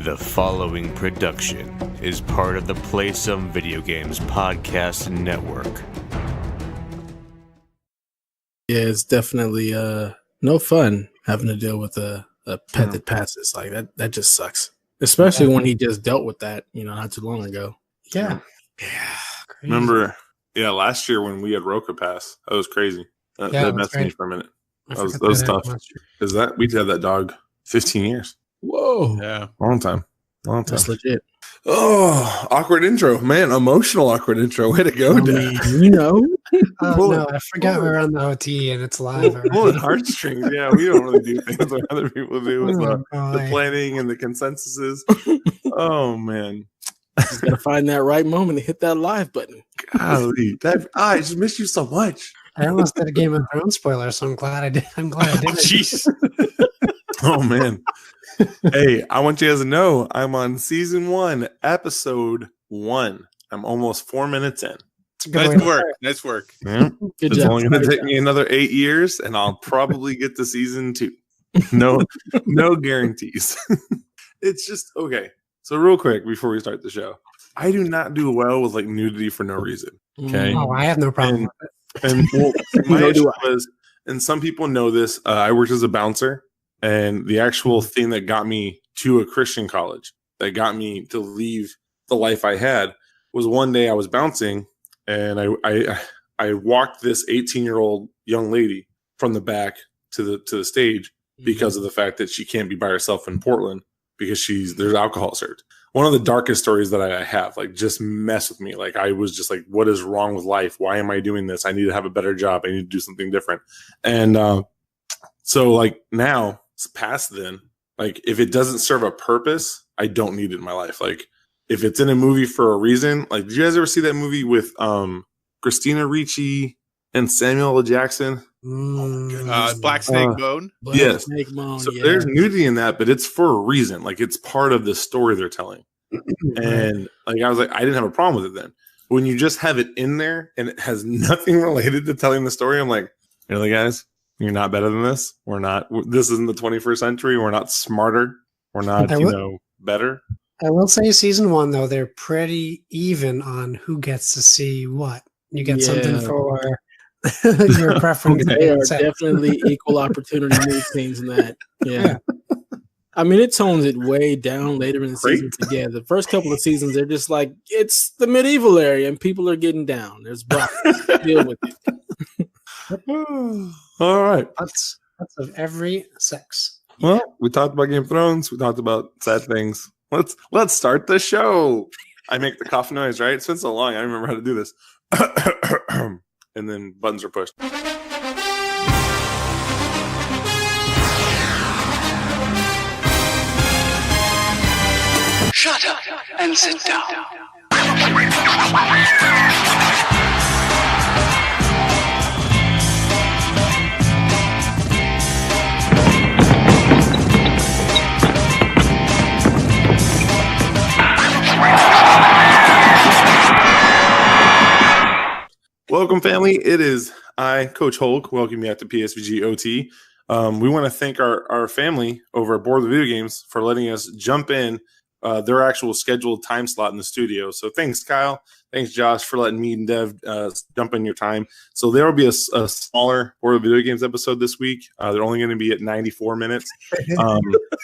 The following production is part of the Play Some Video Games podcast network. Yeah, it's definitely no fun having to deal with a pet that passes. Like that just sucks. Especially when he just dealt with that, not too long ago. Yeah. Crazy. Remember, last year when we had Roka Pass, that was crazy. That messed me for a minute. That was tough. Because we had that dog 15 years. Whoa. Yeah. Long time. That's legit. Oh, awkward intro. Man, emotional awkward intro. Way to go, Dad. No, I forgot we're on the OT and it's live. Pulling heartstrings. Yeah, we don't really do things like other people do with the planning and the consensuses. Oh, man. Just gotta find that right moment to hit that live button. Golly, I just missed you so much. I almost did a Game of Thrones spoiler, so I'm glad I did. I'm glad I did it. Jeez. Oh man. Hey, I want you guys to know I'm on season 1, episode 1. I'm almost 4 minutes in. Nice work. Yeah. Good It's job. only going to take me another 8 years, and I'll probably get to season 2. No guarantees. It's just okay. So real quick before we start the show, I do not do well with like nudity for no reason. Okay. Oh, I have no problem with it. And well, my issue was, and some people know this, I worked as a bouncer, and the actual thing that got me to a Christian college, that got me to leave the life I had, was one day I was bouncing, and I walked this 18-year-old young lady from the back to the stage because of the fact that she can't be by herself in Portland because there's alcohol served. One of the darkest stories that I have, like, just messed with me. Like, I was just like, what is wrong with life? Why am I doing this? I need to have a better job. I need to do something different. And so, like, now, it's past then, like, if it doesn't serve a purpose, I don't need it in my life. Like, if it's in a movie for a reason, like, did you guys ever see that movie with Christina Ricci and Samuel L. Jackson? Black Snake Bone? Yes. Snake Bone, So yeah. there's nudity in that, but it's for a reason. Like, it's part of the story they're telling. And like, I was like, I didn't have a problem with it then. When you just have it in there and it has nothing related to telling the story, I'm like, really, guys? You're not better than this? We're not. This isn't the 21st century. We're not smarter. We're not, better. I will say season 1, though, they're pretty even on who gets to see what. You get something for your preference. They are definitely equal opportunity nude scenes in that. Yeah. I mean, it tones it way down later in the season. Yeah, the first couple of seasons, they're just like, it's the medieval area and people are getting down. There's brothels. Deal with it. All right. That's of every sex. Well, we talked about Game of Thrones. We talked about sad things. Let's start the show. I make the cough noise, right? It's been so long. I don't remember how to do this. And then buttons are pushed. Shut up and sit down. Welcome, family. It is I, Coach Hulk, welcome you out to PSVG OT. We want to thank our family over at Board of Video Games for letting us jump in their actual scheduled time slot in the studio. So thanks, Kyle. Thanks, Josh, for letting me and Dev jump in your time. So there will be a smaller Board of Video Games episode this week. They're only going to be at 94 minutes.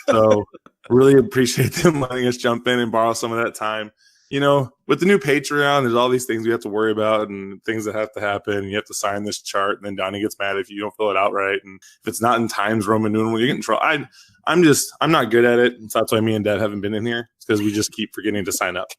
So really appreciate them letting us jump in and borrow some of that time. With the new Patreon, there's all these things we have to worry about and things that have to happen. You have to sign this chart, and then Donnie gets mad if you don't fill it out right. And if it's not in Times Roman numeral, you get in trouble. I'm not good at it. So that's why me and Dad haven't been in here, because we just keep forgetting to sign up.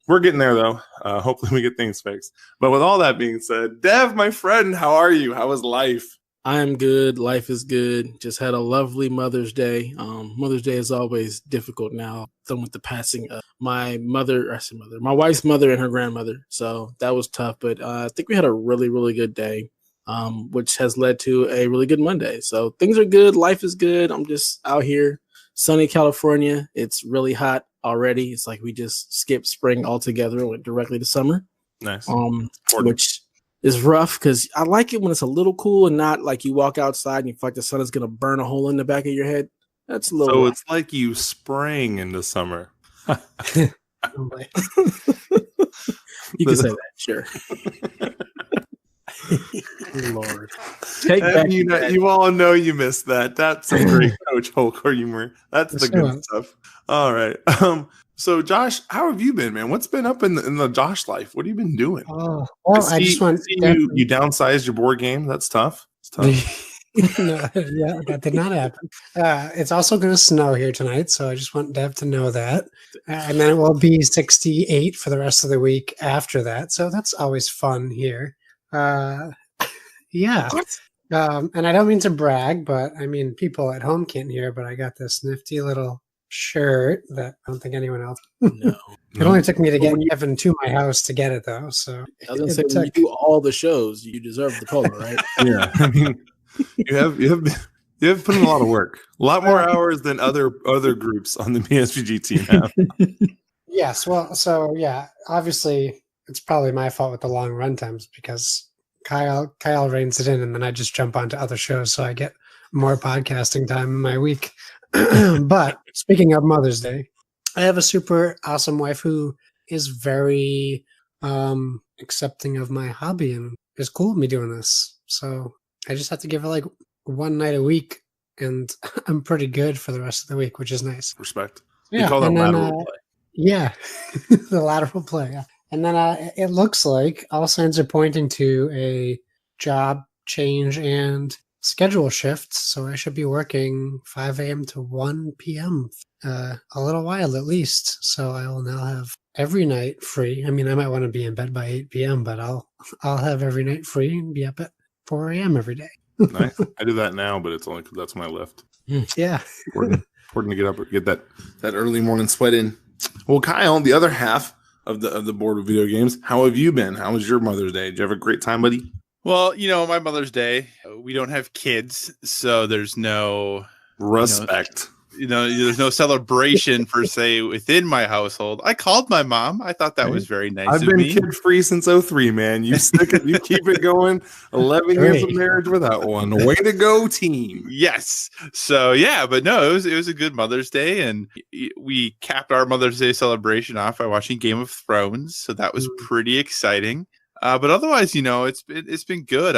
We're getting there, though. Hopefully we get things fixed. But with all that being said, Dev, my friend, how are you? How is life? I'm good. Life is good. Just had a lovely Mother's Day. Mother's Day is always difficult now. Done with the passing of my wife's mother and her grandmother. So that was tough. But I think we had a really, really good day, which has led to a really good Monday. So things are good. Life is good. I'm just out here, sunny California. It's really hot already. It's like we just skipped spring altogether and went directly to summer. Nice. Which is rough because I like it when it's a little cool and not like you walk outside and you feel like the sun is going to burn a hole in the back of your head. That's a little. So it's like you sprang into summer. Oh, you can say that, sure. Lord, take back. You all know you missed that. That's some great Coach Hulk humor. That's the good stuff. All right. So Josh, how have you been, man? What's been up in the Josh life? What have you been doing? Oh, well, I just want you downsized your board game. That's tough. It's tough. No, yeah, that did not happen. It's also going to snow here tonight, so I just want Dev to know that. And then it will be 68 for the rest of the week after that, so that's always fun here. Yeah. And I don't mean to brag, but I mean, people at home can't hear, but I got this nifty little shirt that I don't think anyone else. No. It only took me to get Evan to my house to get it, though. So I was going to say, when you do all the shows, you deserve the polo, right? Yeah. I mean, you have put in a lot of work, a lot more hours than other groups on the PSVG team have. Yes. Well, so yeah, obviously it's probably my fault with the long run times because Kyle reins it in, and then I just jump onto other shows, so I get more podcasting time in my week. But speaking of Mother's Day, I have a super awesome wife who is very accepting of my hobby and is cool with me doing this. So I just have to give her like one night a week, and I'm pretty good for the rest of the week, which is nice. Respect. Yeah, you call that lateral play. Yeah, the lateral play. Yeah. And then it looks like all signs are pointing to a job change and schedule shift. So I should be working 5 a.m. to 1 p.m. A little while at least. So I will now have every night free. I mean, I might want to be in bed by 8 p.m., but I'll have every night free and be up at 4 a.m. every day. Nice. I do that now, but it's only because that's when I left. Yeah. Important to get up, get that early morning sweat in. Well, Kyle, the other half of the board of video games, how have you been? How was your Mother's Day? Did you have a great time, buddy? Well, my Mother's Day, we don't have kids, so there's no respect. There's no celebration per se within my household. I called my mom. I thought that was very nice. I've been kid free since 03, man. You stick it, you keep it going. 11 years of marriage without one. Way to go, team. Yes. So yeah, but no, it was a good Mother's Day, and we capped our Mother's Day celebration off by watching Game of Thrones. So that was pretty exciting. But otherwise, it's been good.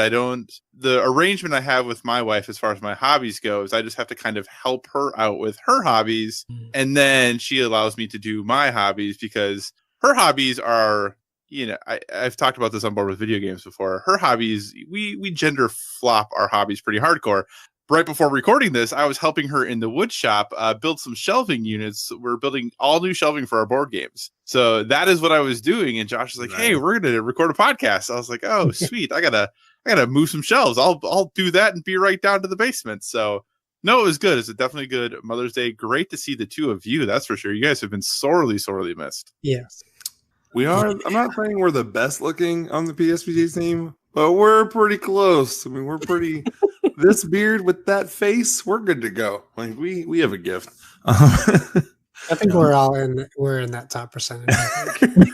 The arrangement I have with my wife as far as my hobbies goes, I just have to kind of help her out with her hobbies. And then she allows me to do my hobbies because her hobbies are, I've talked about this on board with video games before. Her hobbies, we gender flop our hobbies pretty hardcore. Right before recording this, I was helping her in the wood shop build some shelving units. We're building all new shelving for our board games. So that is what I was doing. And Josh was like, "Hey, we're going to record a podcast." I was like, "Oh, sweet. I gotta move some shelves. I'll do that and be right down to the basement." So no, it was good. It's definitely good Mother's Day. Great to see the two of you. That's for sure. You guys have been sorely, sorely missed. Yes. We are. I'm not saying we're the best looking on the PSVG team, but we're pretty close. I mean, we're pretty. This beard with that face, we're good to go. Like we have a gift. I think we're in that top percentage. I think.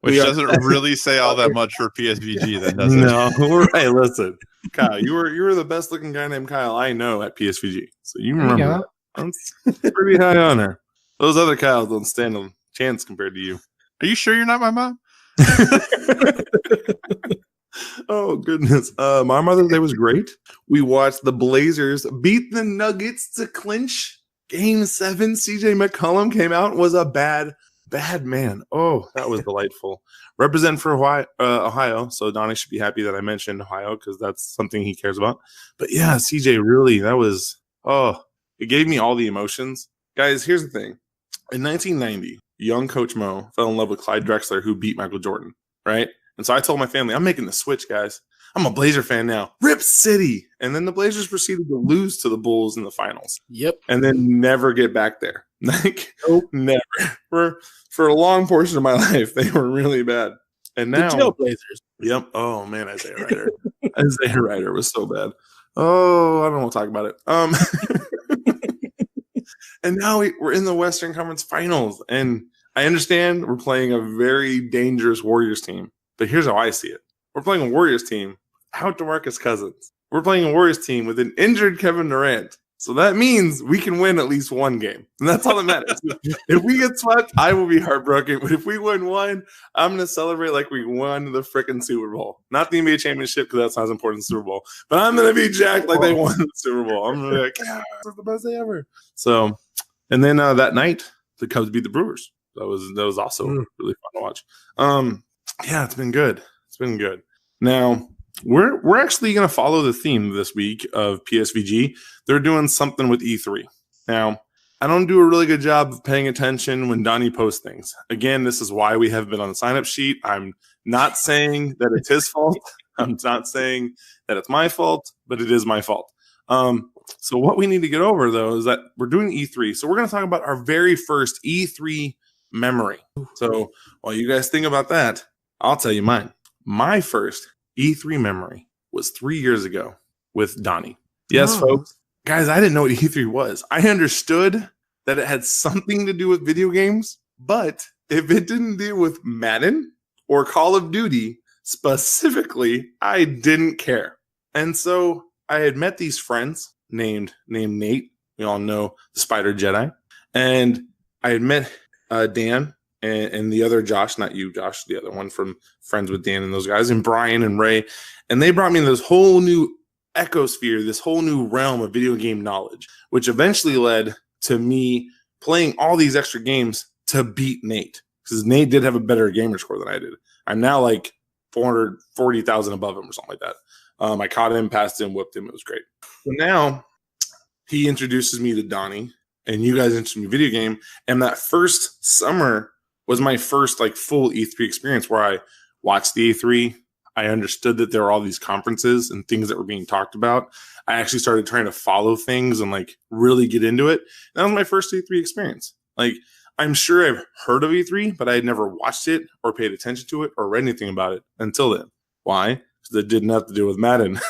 Which doesn't really say all that much for PSVG, then, does it? No. Hey, listen, Kyle, you were the best looking guy named Kyle I know at PSVG. So you remember that. That's pretty high honor. Those other Kyles don't stand a chance compared to you. Are you sure you're not my mom? Oh, goodness. My Mother's Day was great. We watched the Blazers beat the Nuggets to clinch Game 7. CJ McCollum came out and was a bad man. Oh, that was delightful. Represent for Ohio. So Donnie should be happy that I mentioned Ohio because that's something he cares about. But yeah, CJ really, it gave me all the emotions. Guys, here's the thing. In 1990, young Coach Mo fell in love with Clyde Drexler, who beat Michael Jordan, right? And so I told my family, I'm making the switch, guys. I'm a Blazer fan now. Rip City. And then the Blazers proceeded to lose to the Bulls in the finals. Yep. And then never get back there. Never. For a long portion of my life, they were really bad. And now the Blazers. Yep. Oh man, Isaiah Ryder. Isaiah Ryder was so bad. Oh, I don't want to talk about it. And now we're in the Western Conference Finals. And I understand we're playing a very dangerous Warriors team. But here's how I see it. We're playing a Warriors team without DeMarcus Cousins. we're playing a Warriors team with an injured Kevin Durant. So that means we can win at least one game. And that's all that matters. If we get swept, I will be heartbroken. But if we win one, I'm going to celebrate like we won the freaking Super Bowl. Not the NBA championship, because that's not as important as the Super Bowl. But I'm going to be jacked like they won the Super Bowl. I'm going to be like, yeah, that's the best day ever. So, and then that night, the Cubs beat the Brewers. That was also really fun to watch. Yeah, it's been good. It's been good. Now, we're actually going to follow the theme this week of PSVG. They're doing something with E3. Now, I don't do a really good job of paying attention when Donnie posts things. Again, this is why we have been on the sign-up sheet. I'm not saying that it's his fault. I'm not saying that it's my fault, but it is my fault. So what we need to get over, though, is that we're doing E3. So we're going to talk about our very first E3 memory. So while you guys think about that, I'll tell you mine. My first E3 memory was 3 years ago with Donnie. Yes, folks. Guys, I didn't know what E3 was. I understood that it had something to do with video games, but if it didn't deal with Madden or Call of Duty specifically, I didn't care. And so I had met these friends named Nate. We all know the Spider Jedi. And I had met Dan and the other Josh, not you, Josh, the other one from Friends with Dan and those guys, and Brian and Ray. And they brought me this whole new ecosphere, this whole new realm of video game knowledge, which eventually led to me playing all these extra games to beat Nate. Because Nate did have a better gamer score than I did. I'm now like 440,000 above him or something like that. I caught him, passed him, whipped him. It was great. So now he introduces me to Donnie, and you guys introduced me to video game. And that first summer was my first like full E3 experience where I watched the E3. I understood that there were all these conferences and things that were being talked about. I actually started trying to follow things and like really get into it. That was my first E3 experience. Like, I'm sure I've heard of E3, but I had never watched it or paid attention to it or read anything about it until then. Why? Because it didn't have to do with Madden.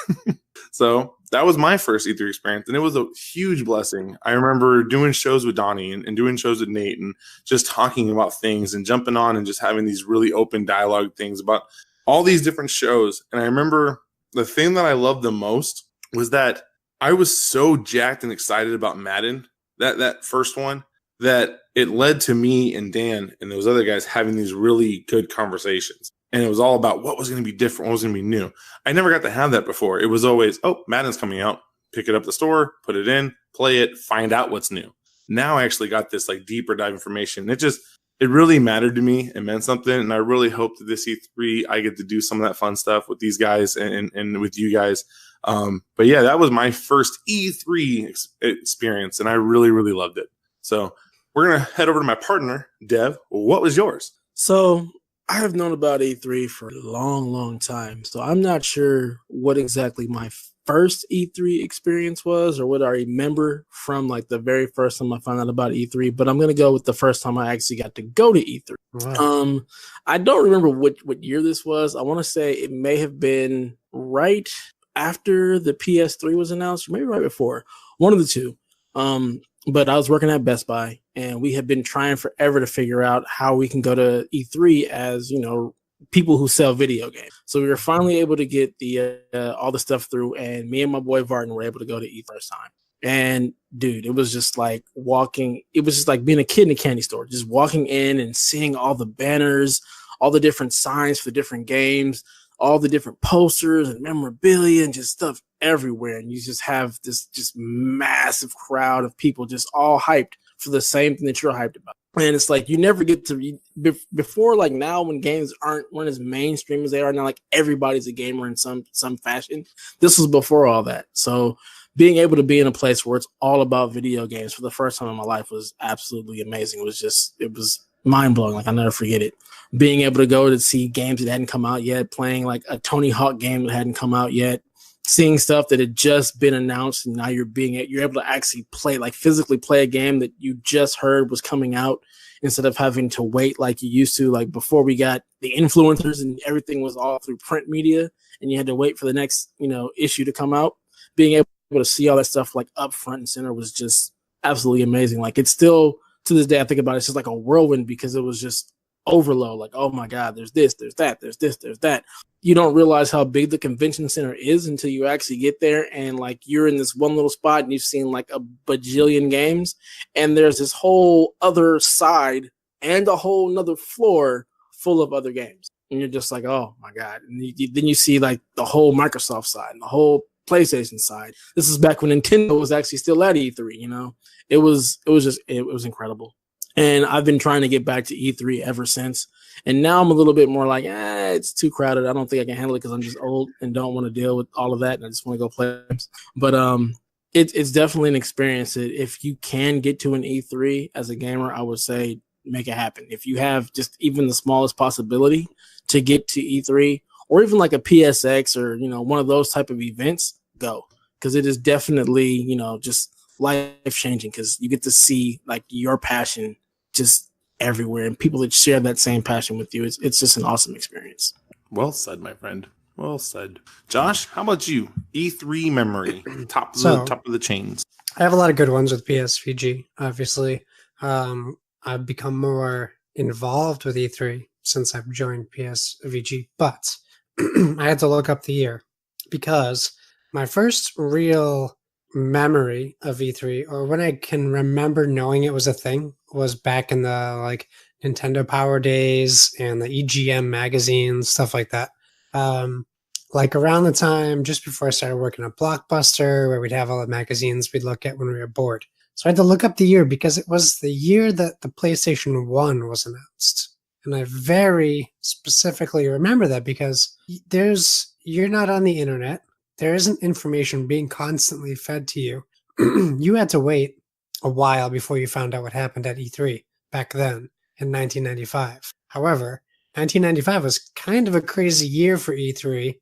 So that was my first E3 experience, and it was a huge blessing. I remember doing shows with Donnie and doing shows with Nate and just talking about things and jumping on and just having these really open dialogue things about all these different shows. And I remember the thing that I loved the most was that I was so jacked and excited about Madden, that first one, that it led to me and Dan and those other guys having these really good conversations. And it was all about what was going to be different, what was going to be new. I never got to have that before. It was always, oh, Madden's coming out. Pick it up at the store, put it in, play it, find out what's new. Now I actually got this like deeper dive information. It really mattered to me. It meant something. And I really hope that this E3, I get to do some of that fun stuff with these guys and with you guys. But yeah, that was my first E3 experience. And I really, really loved it. So we're going to head over to my partner, Dev. What was yours? So I have known about E3 for a long, long time. So I'm not sure what exactly my first E3 experience was or what I remember from like the very first time I found out about E3, but I'm going to go with the first time I actually got to go to E3. Wow. I don't remember what year this was. I want to say it may have been right after the PS3 was announced, or maybe right before, one of the two. But I was working at Best Buy, and we had been trying forever to figure out how we can go to E3 as, you know, people who sell video games. So we were finally able to get the all the stuff through, and me and my boy Varden were able to go to E3 first time. And dude, it was just like it was just like being a kid in a candy store, just walking in and seeing all the banners, all the different signs for different games, all the different posters and memorabilia and just stuff everywhere. And you just have this just massive crowd of people just all hyped for the same thing that you're hyped about. And it's like, you never get to before, like now when games weren't as mainstream as they are now, like everybody's a gamer in some fashion. This was before all that. So being able to be in a place where it's all about video games for the first time in my life was absolutely amazing. It was mind blowing. Like, I'll never forget it. Being able to go to see games that hadn't come out yet, playing like a Tony Hawk game that hadn't come out yet, seeing stuff that had just been announced, and now you're able to actually play, like physically play a game that you just heard was coming out instead of having to wait like you used to. Like before we got the influencers and everything was all through print media and you had to wait for the next, issue to come out. Being able to see all that stuff like up front and center was just absolutely amazing. Like, it's still to this day, I think about it, it's just like a whirlwind because it was just overload. Like, oh my God, there's this, there's that, there's this, there's that. You don't realize how big the convention center is until you actually get there. And like, you're in this one little spot and you've seen like a bajillion games. And there's this whole other side and a whole nother floor full of other games. And you're just like, oh my God. And then you see like the whole Microsoft side and the whole PlayStation side. This is back when Nintendo was actually still at E3, you know? It was incredible. And I've been trying to get back to E3 ever since. And now I'm a little bit more like, it's too crowded. I don't think I can handle it because I'm just old and don't want to deal with all of that. And I just want to go play games. But it's definitely an experience that if you can get to an E3 as a gamer, I would say make it happen. If you have just even the smallest possibility to get to E3 or even like a PSX or, you know, one of those type of events, go. Because it is definitely, you know, just life-changing because you get to see like your passion just everywhere and people that share that same passion with you. It's just an awesome experience. Well said, my friend. Well said. Josh, how about you? E3 memory, top of the chains. I have a lot of good ones with PSVG, obviously. I've become more involved with E3 since I've joined PSVG, but I had to look up the year because my first real memory of E3, or when I can remember knowing it was a thing, was back in the like Nintendo Power days and the EGM magazines, stuff like that. Like around the time just before I started working at Blockbuster, where we'd have all the magazines we'd look at when we were bored. So I had to look up the year because it was the year that the PlayStation 1 was announced. And I very specifically remember that because you're not on the internet. There isn't information being constantly fed to you. You had to wait a while before you found out what happened at E3 back then in 1995. However, 1995 was kind of a crazy year for E3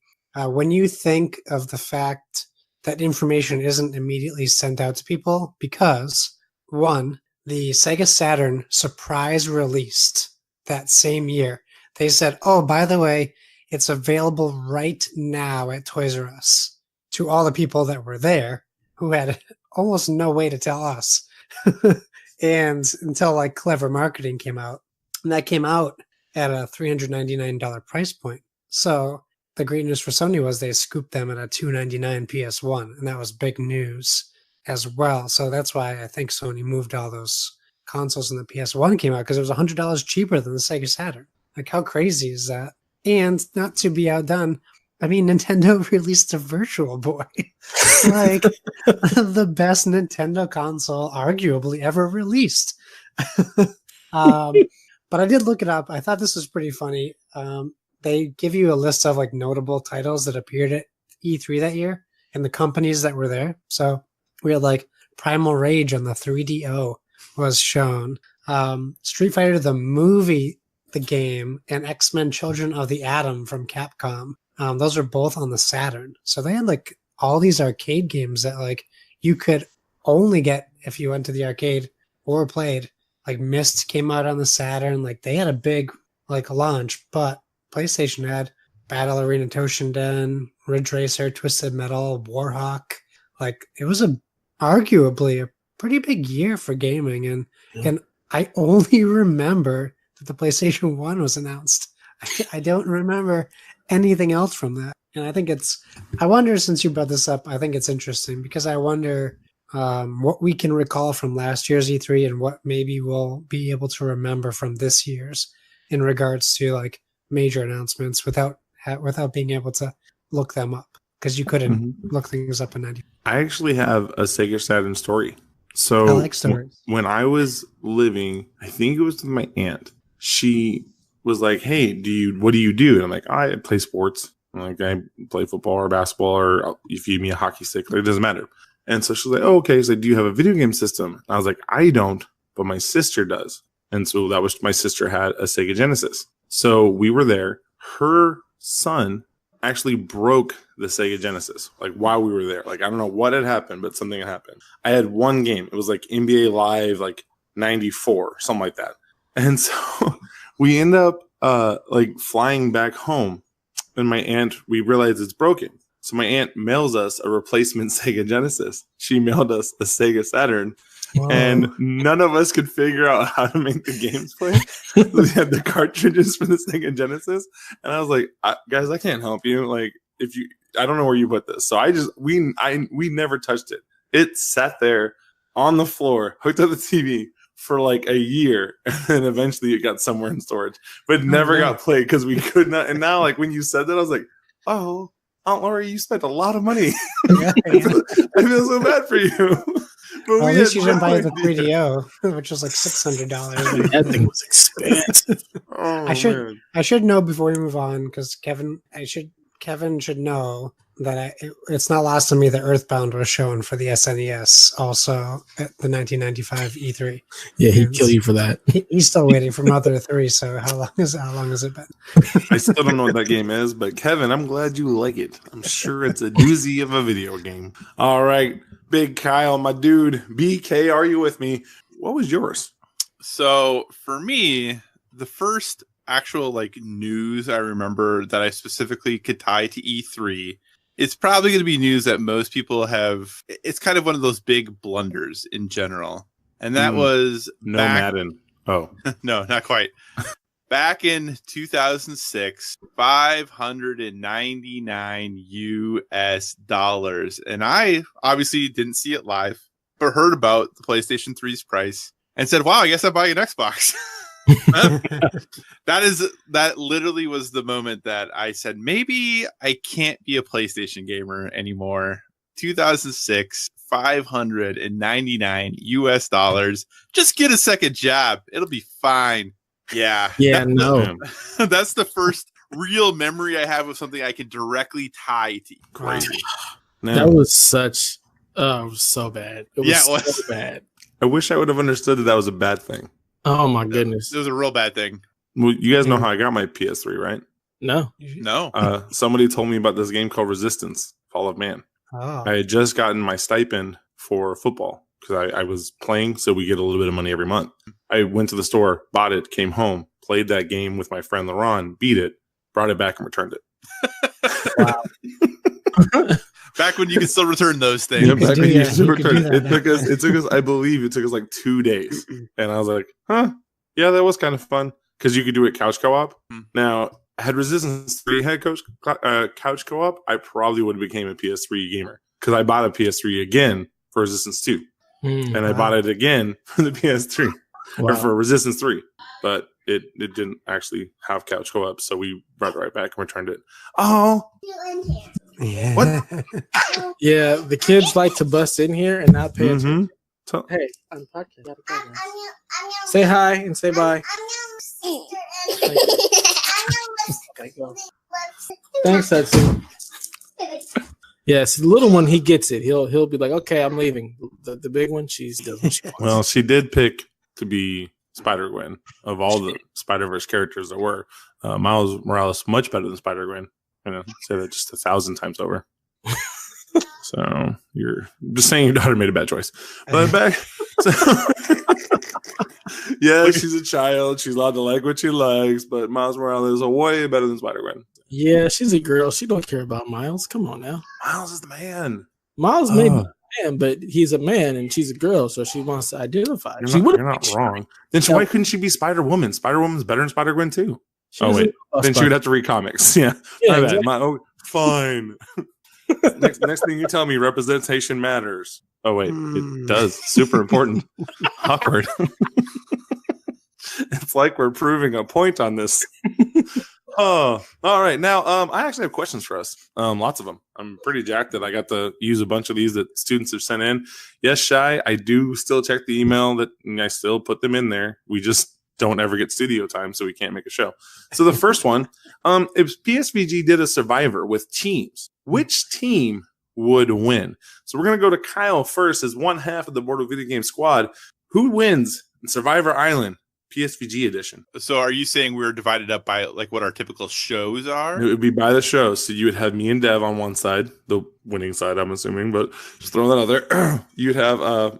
when you think of the fact that information isn't immediately sent out to people because, one, the Sega Saturn surprise released that same year. They said, oh, by the way, it's available right now at Toys R Us, to all the people that were there who had almost no way to tell us. And until like clever marketing came out, and that came out at a $399 price point. So the great news for Sony was they scooped them at a $299 PS1, and that was big news as well. So that's why I think Sony moved all those consoles when the PS1 came out, because it was $100 cheaper than the Sega Saturn. Like, how crazy is that? And not to be outdone, I mean, Nintendo released a Virtual Boy. Like, the best Nintendo console arguably ever released. But I did look it up. I thought this was pretty funny. They give you a list of like notable titles that appeared at E3 that year and the companies that were there. So we had like Primal Rage on the 3DO was shown. Street Fighter the movie, the game, and X-Men Children of the Atom from Capcom. Those are both on the Saturn. So they had like all these arcade games that like you could only get if you went to the arcade or played. Like Myst came out on the Saturn. Like they had a big like launch, but PlayStation had Battle Arena Toshinden, Ridge Racer, Twisted Metal, Warhawk. Like it was arguably a pretty big year for gaming, and I only remember that the PlayStation 1 was announced. I don't remember anything else from that. And I think I wonder, since you brought this up, I think it's interesting because I wonder what we can recall from last year's E3 and what maybe we'll be able to remember from this year's in regards to like major announcements without being able to look them up, because you couldn't look things up in 90. I actually have a Sega Saturn story. So I like stories. When I was living, I think it was with my aunt, she was like, hey, what do you do? And I'm like, I play sports. I'm like, I play football or basketball, or you feed me a hockey stick. Like, it doesn't matter. And so she's like, oh, okay. So do you have a video game system? And I was like, I don't, but my sister does. And so my sister had a Sega Genesis. So we were there. Her son actually broke the Sega Genesis, like while we were there. Like, I don't know what had happened, but something had happened. I had one game. It was like NBA Live, like 94, something like that. And so we end up like flying back home, and my aunt, we realized it's broken. So my aunt mails us a replacement Sega Genesis. She mailed us a Sega Saturn. Whoa. And none of us could figure out how to make the games play. We had the cartridges for the Sega Genesis. And I was like, guys, I can't help you. Like, I don't know where you put this. So we never touched it. It sat there on the floor, hooked up the TV for like a year, and then eventually it got somewhere in storage, but it never got played because we could not. And now, like when you said that, I was like, "Oh, Aunt Lori, you spent a lot of money. Yeah, I feel so bad for you." But at least you didn't buy the 3DO, which was like $600. That thing was expensive. I should know before we move on, because Kevin should know that it's not lost on me that Earthbound was shown for the SNES also at the 1995 E3. Yeah, he'd kill you for that. He's still waiting for Mother 3, so how long has it been? I still don't know what that game is, but Kevin, I'm glad you like it. I'm sure it's a doozy of a video game. All right, Big Kyle, my dude. BK, are you with me? What was yours? So for me, the first actual like news I remember that I specifically could tie to E3, it's probably going to be news that most people have. It's kind of one of those big blunders in general. And that was Madden. Oh, no, not quite. Back in 2006, $599 US. And I obviously didn't see it live, but heard about the PlayStation 3's price and said, wow, I guess I'm buying an Xbox. That literally was the moment that I said, maybe I can't be a PlayStation gamer anymore. 2006, $599 US. Just get a second job. It'll be fine. Yeah. Yeah, no. That's the first real memory I have of something I can directly tie to. Crazy. That was such it was so bad. It was so bad. I wish I would have understood that was a bad thing. Oh my goodness. It was a real bad thing. Well, you guys know how I got my PS3, right? No. Somebody told me about this game called Resistance, Fall of Man. Oh. I had just gotten my stipend for football because I was playing, so we get a little bit of money every month. I went to the store, bought it, came home, played that game with my friend LaRon, beat it, brought it back, and returned it. Wow. Back when you could still return those things. Yeah, back when you could still return it. It took us, I believe it took us like 2 days. And I was like, yeah, that was kind of fun. Because you could do it couch co-op. Now, had Resistance 3 had couch co-op, I probably would have became a PS3 gamer. Because I bought a PS3 again for Resistance 2. And I bought it again for the PS3. Or for Resistance 3. But it didn't actually have couch co-op. So we brought it right back and returned it. Oh. Yeah. What? Yeah, the kids like to bust in here and not pay attention. Hey, I'm talking. Say hi and say bye. Okay, go. Thanks, Hudson. Yes, the little one, he gets it. He'll be like, okay, I'm leaving. The big one, she does what she wants. Well, she did pick to be Spider-Gwen of all the Spider-Verse characters there were. Miles Morales much better than Spider-Gwen. I'm gonna say that just 1,000 times over. So you're just saying your daughter made a bad choice. But back, yeah, she's a child. She's allowed to like what she likes. But Miles Morales is way better than Spider-Gwen. Yeah, she's a girl. She don't care about Miles. Come on now. Miles is the man. Miles may be a man, but he's a man and she's a girl, so she wants to identify. You're not wrong. Then why couldn't she be Spider-Woman? Spider-Woman's better than Spider-Gwen too. Wait. Then she would have to read comics. Yeah. My bad. Exactly. Fine. next thing you tell me, representation matters. Oh, wait. It does. Super important. Awkward. It's like we're proving a point on this. Oh, all right. Now, I actually have questions for us. Lots of them. I'm pretty jacked that I got to use a bunch of these that students have sent in. Yes, Shy, I do still check the email and I still put them in there. We just don't ever get studio time, so we can't make a show. So the first one, if PSVG did a Survivor with teams, which team would win? So we're going to go to Kyle first as one half of the Board of Video Game Squad. Who wins in Survivor Island, PSVG edition? So are you saying we're divided up by like what our typical shows are? It would be by the show. So you would have me and Dev on one side, the winning side, I'm assuming, but just throwing that out there. You'd have,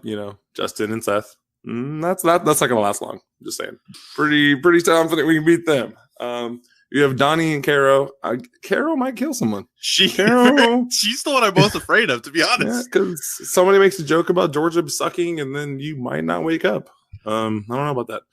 Justin and Seth. That's not going to last long. I'm just saying. Pretty confident we can beat them. You have Donnie and Caro. Caro might kill someone. She's the one I'm most afraid of, to be honest. Because somebody makes a joke about Georgia sucking, and then you might not wake up. I don't know about that.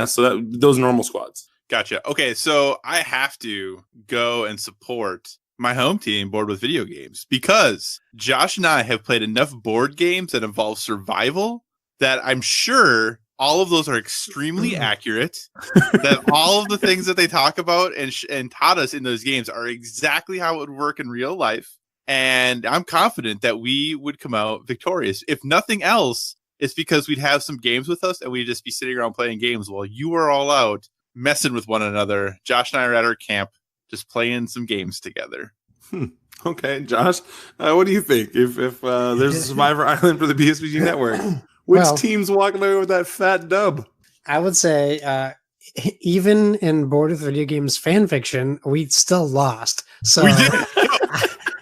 So those normal squads. Gotcha. Okay, so I have to go and support my home team, Board with Video Games, because Josh and I have played enough board games that involve survival that I'm sure all of those are extremely accurate, that all of the things that they talk about and taught us in those games are exactly how it would work in real life. And I'm confident that we would come out victorious. If nothing else, it's because we'd have some games with us and we'd just be sitting around playing games while you are all out messing with one another. Josh and I are at our camp just playing some games together. Okay, Josh, what do you think? If there's a Survivor Island for the PSVG network, which team's walking away with that fat dub? I would say even in Board with Video Games fan fiction, we still lost. So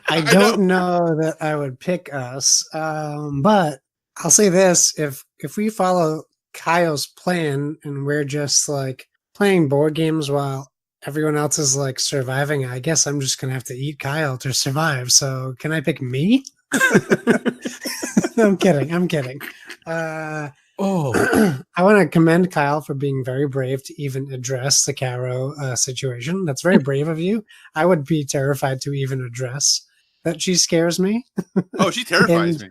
I don't know that I would pick us. But I'll say this, if we follow Kyle's plan and we're just like playing board games while everyone else is like surviving, I guess I'm just going to have to eat Kyle to survive. So can I pick me? I'm kidding. I want to commend Kyle for being very brave to even address the Caro situation. That's very brave of you. I would be terrified to even address that she scares me. Oh, she terrifies me.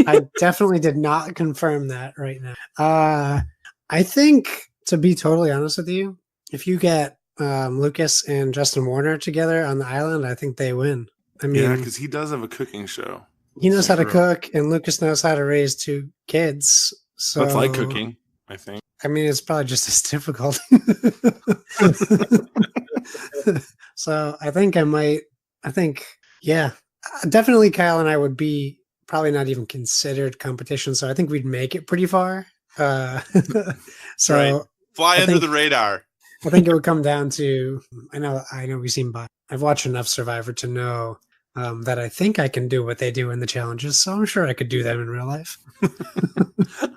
I definitely did not confirm that right now. I think, to be totally honest with you, if you get Lucas and Justin Warner together on the island, I think they win. I mean, because he does have a cooking show. He knows how to cook, and Lucas knows how to raise 2 kids. So that's like cooking, I think. I mean, it's probably just as difficult. So I think definitely Kyle and I would be probably not even considered competition. So I think we'd make it pretty far. So right. Fly under the radar. I think it would come down to, I know we seem by. I've watched enough Survivor to know that I think I can do what they do in the challenges, so I'm sure I could do them in real life.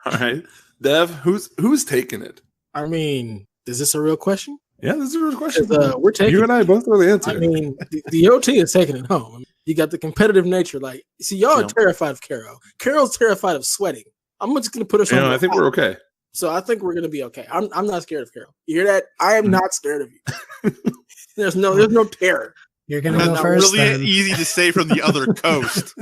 All right. Dev, who's taking it? I mean, is this a real question? Yeah, this is a real question. We're taking you and I both know the answer. I mean, the OT is taking it home. I mean, you got the competitive nature. Like, see, y'all are terrified of Caro. Caro's terrified of sweating. I'm just going to put us on. I think we're okay. So I think we're going to be okay. I'm not scared of Caro. You hear that? I am not scared of you. There's no terror. You're going to go first. Really then. Easy to say from the other coast.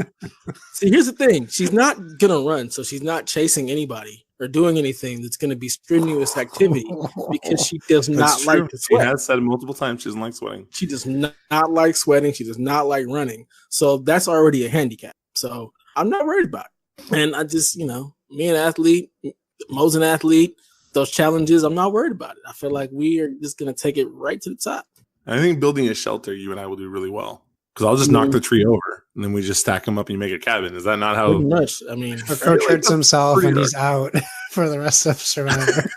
See, here's the thing. She's not going to run, so she's not chasing anybody or doing anything that's going to be strenuous activity because she does not like to sweat. She has said multiple times she doesn't like sweating. She does not like sweating. She does not like running. So that's already a handicap. So I'm not worried about it. And I just, me an athlete, Mo's an athlete, those challenges, I'm not worried about it. I feel like we are just going to take it right to the top. I think building a shelter, you and I will do really well. Because I'll just knock the tree over, and then we just stack them up and you make a cabin. Is that not how? Pretty much. I mean, Coach hurts himself and he's out for the rest of Survivor.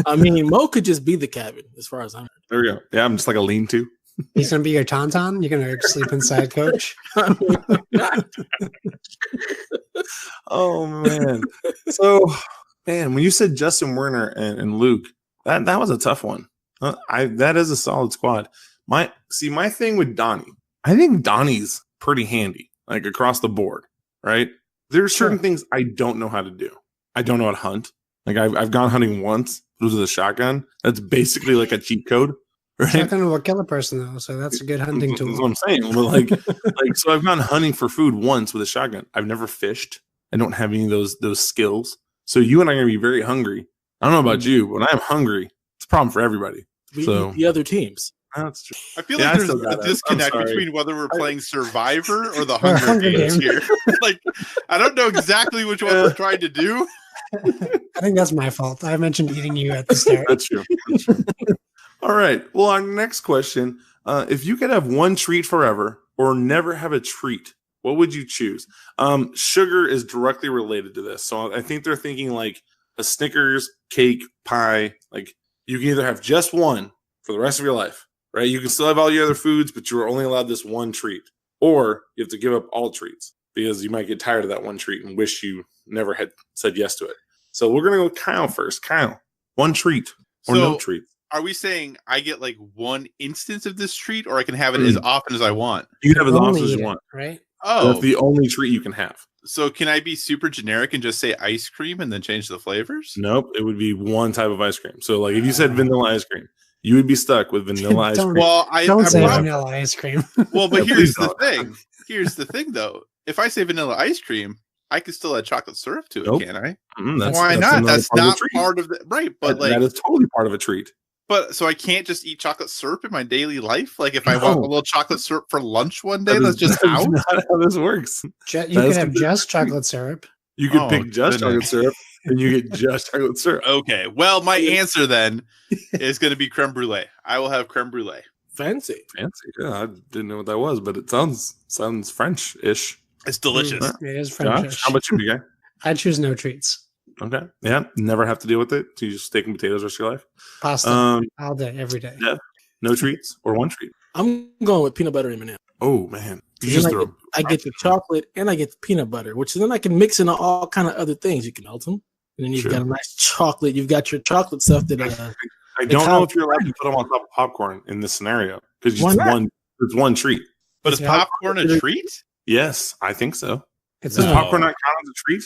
I mean, Mo could just be the cabin, as far as I'm concerned. There we go. Yeah, I'm just like a lean-to. He's going to be your tauntaun? You're going to sleep inside, Coach? Oh, man. So, man, when you said Justin Werner and Luke, that was a tough one. That is a solid squad. My thing with Donnie, I think Donnie's pretty handy, like across the board, right? There are certain things I don't know how to do. I don't know how to hunt. Like I've gone hunting once with a shotgun. That's basically like a cheat code, right? Shotgun will kill a person though, so that's a good hunting tool. That's what I'm saying. But so I've gone hunting for food once with a shotgun. I've never fished. I don't have any of those skills. So you and I are gonna be very hungry. I don't know about you, but when I'm hungry, it's a problem for everybody. We need the other teams. That's true. I feel like there's a disconnect between whether we're playing Survivor or the Hunger Games here. Like, I don't know exactly which one we're trying to do. I think that's my fault. I mentioned eating you at the start. That's true. All right. Well, our next question, if you could have one treat forever or never have a treat, what would you choose? Sugar is directly related to this. So I think they're thinking like a Snickers, cake, pie. Like you can either have just one for the rest of your life, right? You can still have all your other foods, but you're only allowed this one treat. Or you have to give up all treats because you might get tired of that one treat and wish you never had said yes to it. So we're going to go with Kyle first. Kyle, one treat or no treat. are we saying I get like one instance of this treat, or I can have it as often as I want? You can have as often as you want, right? Oh, that's the only treat you can have. So can I be super generic and just say ice cream and then change the flavors? Nope, it would be one type of ice cream. So, like, if you said vanilla ice cream, you would be stuck with vanilla ice cream. Well, don't say vanilla ice cream. Well, but here's the thing. Here's the thing, though. If I say vanilla ice cream, I can still add chocolate syrup to it, can't I? Why not? That's not part of the right. But like that is totally part of a treat. But so I can't just eat chocolate syrup in my daily life. Like if I want a little chocolate syrup for lunch one day, that's just out. Not how this works. You could have just chocolate syrup. You could pick just chocolate syrup, and you get just chocolate syrup. Okay. Well, my answer then is going to be creme brulee. I will have creme brulee. Fancy. Yeah, I didn't know what that was, but it sounds French-ish. It's delicious. It is French. Josh, how about you, guy? I choose no treats. Okay. Yeah. Never have to deal with it. So you just steak and potatoes the rest of your life. Pasta all day, every day. Yeah. No treats or one treat. I'm going with peanut butter M&M. Oh man, I get the chocolate and I get the peanut butter, which then I can mix into all kind of other things. You can melt them, and then you've got a nice chocolate. You've got your chocolate stuff that. I don't know if you're allowed to put them on top of popcorn in this scenario because it's one treat. But is popcorn a treat? Yes, I think so. Does popcorn not count as a treat?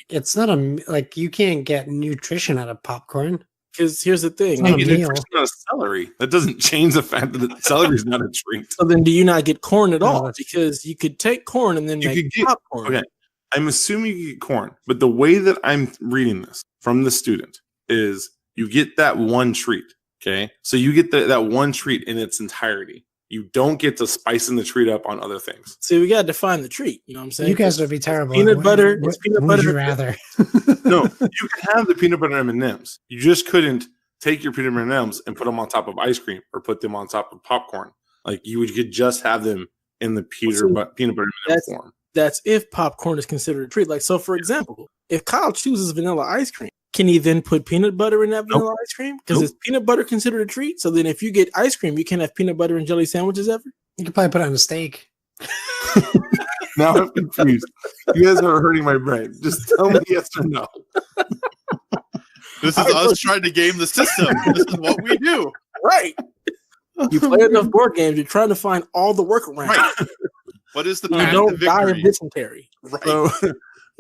It's not like you can't get nutrition out of popcorn. Because here's the thing, you get nutrition out of celery. That doesn't change the fact that celery is not a treat. So then, do you not get corn at all? Because you could take corn and then make popcorn. Okay, I'm assuming you get corn, but the way that I'm reading this from the student is you get that one treat. Okay, so you get that one treat in its entirety. You don't get to spicing the treat up on other things. See, we got to define the treat. You know what I'm saying? You guys would be terrible. Peanut butter. It's peanut butter. Would you rather? No, you can have the peanut butter M&Ms. You just couldn't take your peanut butter M&Ms and put them on top of ice cream or put them on top of popcorn. Like you could just have them in the peanut butter M&M form. That's if popcorn is considered a treat. Like, so for example, if Kyle chooses vanilla ice cream, can he then put peanut butter in that vanilla ice cream? Because is peanut butter considered a treat? So then if you get ice cream, you can't have peanut butter and jelly sandwiches ever? You could probably put it on a steak. Now I'm confused. You guys are hurting my brain. Just tell me yes or no. This is us trying to game the system. This is what we do. Right. You play enough board games, you're trying to find all the workarounds. Right. What is the path you don't die of dysentery. Right. So,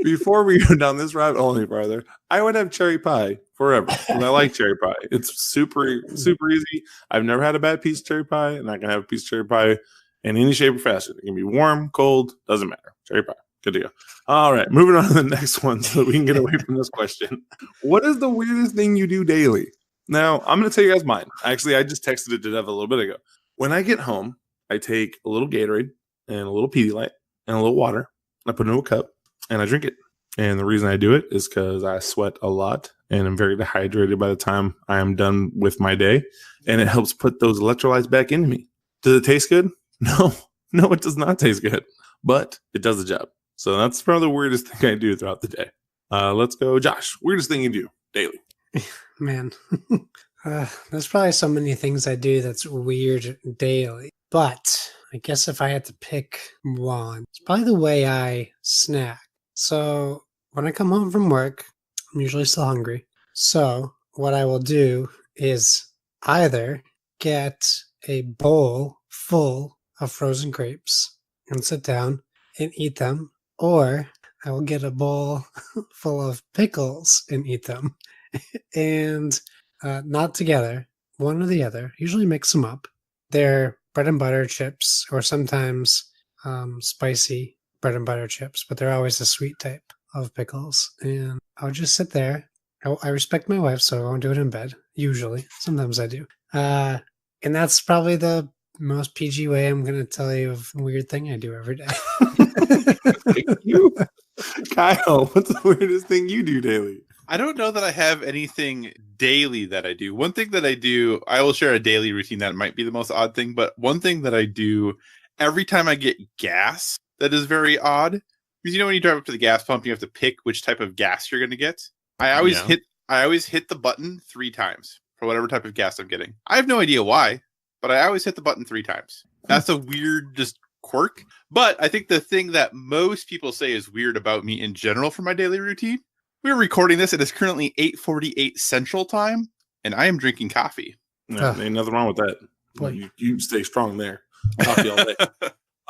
before we go down this route any farther, I would have cherry pie forever. And I like cherry pie. It's super easy. I've never had a bad piece of cherry pie, and I can have a piece of cherry pie in any shape or fashion. It can be warm, cold, doesn't matter. Cherry pie. Good to go. All right, moving on to the next one so that we can get away from this question. What is the weirdest thing you do daily? Now, I'm going to tell you guys mine. Actually, I just texted it to Dev a little bit ago. When I get home, I take a little Gatorade and a little Pedialyte and a little water. I put it into a cup and I drink it. And the reason I do it is because I sweat a lot and I'm very dehydrated by the time I am done with my day. And it helps put those electrolytes back into me. Does it taste good? No, it does not taste good, but it does the job. So that's probably the weirdest thing I do throughout the day. Let's go, Josh. Weirdest thing you do daily? Man, there's probably so many things I do that's weird daily. But I guess if I had to pick one, it's probably the way I snack. So when I come home from work, I'm usually still hungry. So what I will do is either get a bowl full of frozen grapes and sit down and eat them, or I will get a bowl full of pickles and eat them. And not together, one or the other. Usually mix them up. They're bread and butter chips, or sometimes spicy bread and butter chips, but they're always a sweet type of pickles. And I'll just sit there. I respect my wife, so I won't do it in bed. Usually, sometimes I do. And that's probably the most PG way I'm going to tell you of a weird thing I do every day. Thank you. Kyle, what's the weirdest thing you do daily? I don't know that I have anything daily that I do. One thing that I do, I will share a daily routine that might be the most odd thing, but one thing that I do every time I get gas that is very odd, because you know when you drive up to the gas pump, you have to pick which type of gas you're going to get. I always hit the button 3 times for whatever type of gas I'm getting. I have no idea why, but I always hit the button 3 times. That's a weird just quirk. But I think the thing that most people say is weird about me in general for my daily routine, we're recording this. It is currently 8:48 Central Time. and I am drinking coffee. No, ain't nothing wrong with that. You stay strong there. Coffee all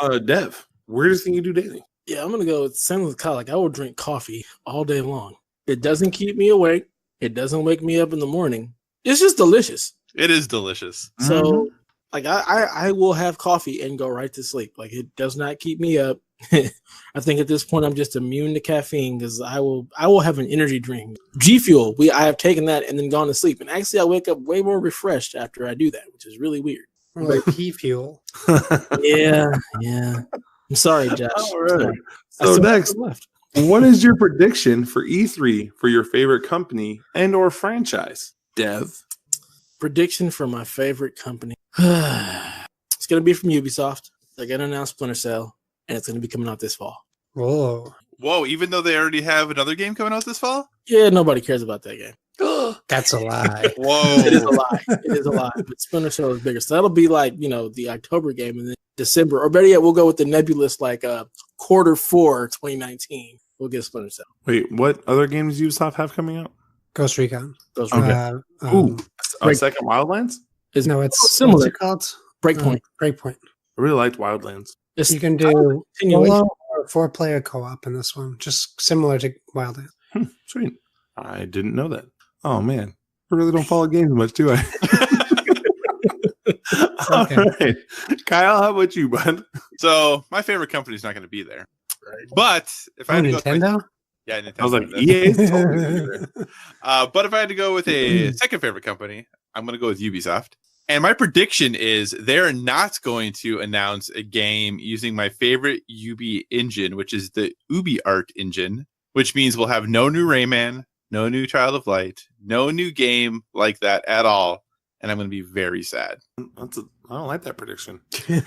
day. Dev, weirdest thing you do daily? Yeah, I'm going to go with same with Kyle. Like, I will drink coffee all day long. It doesn't keep me awake. It doesn't wake me up in the morning. It's just delicious. It is delicious. So, like, I will have coffee and go right to sleep. Like, it does not keep me up. I think at this point I'm just immune to caffeine because I will have an energy drink. G Fuel. I have taken that and then gone to sleep. And actually, I wake up way more refreshed after I do that, which is really weird. Or like P Fuel. Yeah. I'm sorry, Josh. All right. So next, what is your prediction for E3 for your favorite company and or franchise? Dev. Prediction for my favorite company. It's going to be from Ubisoft. They're going to announce Splinter Cell, and it's going to be coming out this fall. Whoa. Even though they already have another game coming out this fall? Yeah, nobody cares about that game. That's a lie. Whoa. It is a lie. But Splinter Cell is bigger. So that'll be like, the October game, and then December. Or better yet, we'll go with the nebulous, like Q4 2019. We'll get Splinter Cell. Wait, what other games do Ubisoft have coming out? Ghost Recon. Okay. Second Wildlands? It's similar. What's it called? Breakpoint. Breakpoint. I really liked Wildlands. You can do solo or 4-player co-op in this one, just similar to Wildlands. Sweet. I didn't know that. Oh, man. I really don't follow games much, do I? All right. Kyle, how about you, bud? So my favorite company is not going to be there. Right. But if I had to Nintendo? Go Nintendo. I was like, EA. But if I had to go with a second favorite company, I'm going to go with Ubisoft. And my prediction is they're not going to announce a game using my favorite Ubi engine, which is the UbiArt engine, which means we'll have no new Rayman, no new Child of Light, no new game like that at all. And I'm going to be very sad. I don't like that prediction.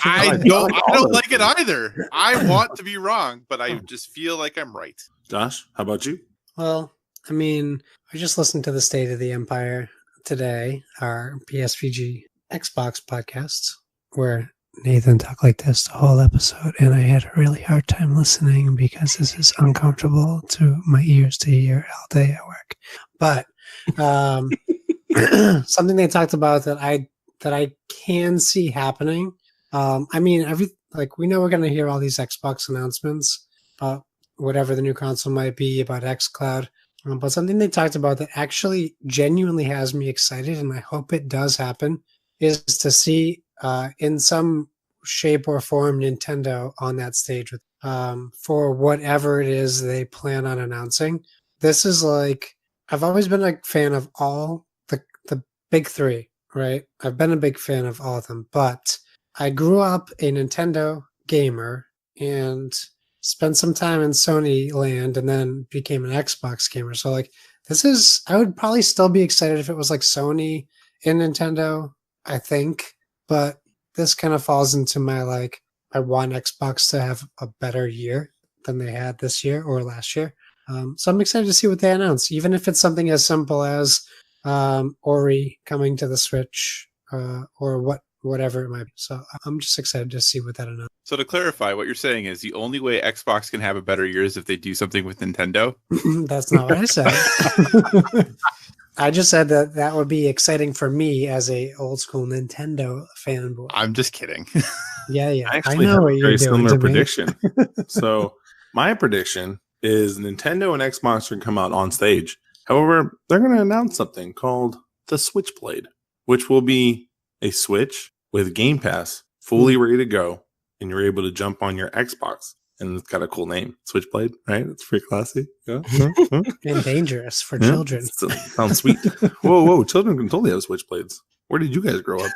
I don't like it either. I want to be wrong, but I just feel like I'm right. Josh, how about you? Well, I mean, I just listened to the State of the Empire today, our PSVG Xbox podcasts, where Nathan talked like this the whole episode, and I had a really hard time listening because this is uncomfortable to my ears to hear all day at work. But something they talked about that I can see happening. I mean, we know we're going to hear all these Xbox announcements about whatever the new console might be, about xCloud. But something they talked about that actually genuinely has me excited, and I hope it does happen, is to see in some shape or form Nintendo on that stage with for whatever it is they plan on announcing. This is like, I've always been a fan of all the big three, right? I've been a big fan of all of them, but I grew up a Nintendo gamer and spent some time in Sony land and then became an Xbox gamer. So like, I would probably still be excited if it was like Sony and Nintendo, I think, but this kind of falls into my I want Xbox to have a better year than they had this year or last year. So I'm excited to see what they announce, even if it's something as simple as Ori coming to the Switch or whatever it might be. So I'm just excited to see what that announced. So to clarify, what you're saying is the only way Xbox can have a better year is if they do something with Nintendo? That's not what I said. I just said that would be exciting for me as a old school Nintendo fanboy. I'm just kidding. Yeah. I know what you're doing. Similar prediction. So my prediction is Nintendo and Xbox are going to come out on stage. However, they're going to announce something called the Switchblade, which will be a Switch with Game Pass fully ready to go, and you're able to jump on your Xbox. And it's got a cool name, Switchblade, right? It's pretty classy. Yeah. And dangerous for children. Sounds sweet. Whoa. Children can totally have Switchblades. Where did you guys grow up?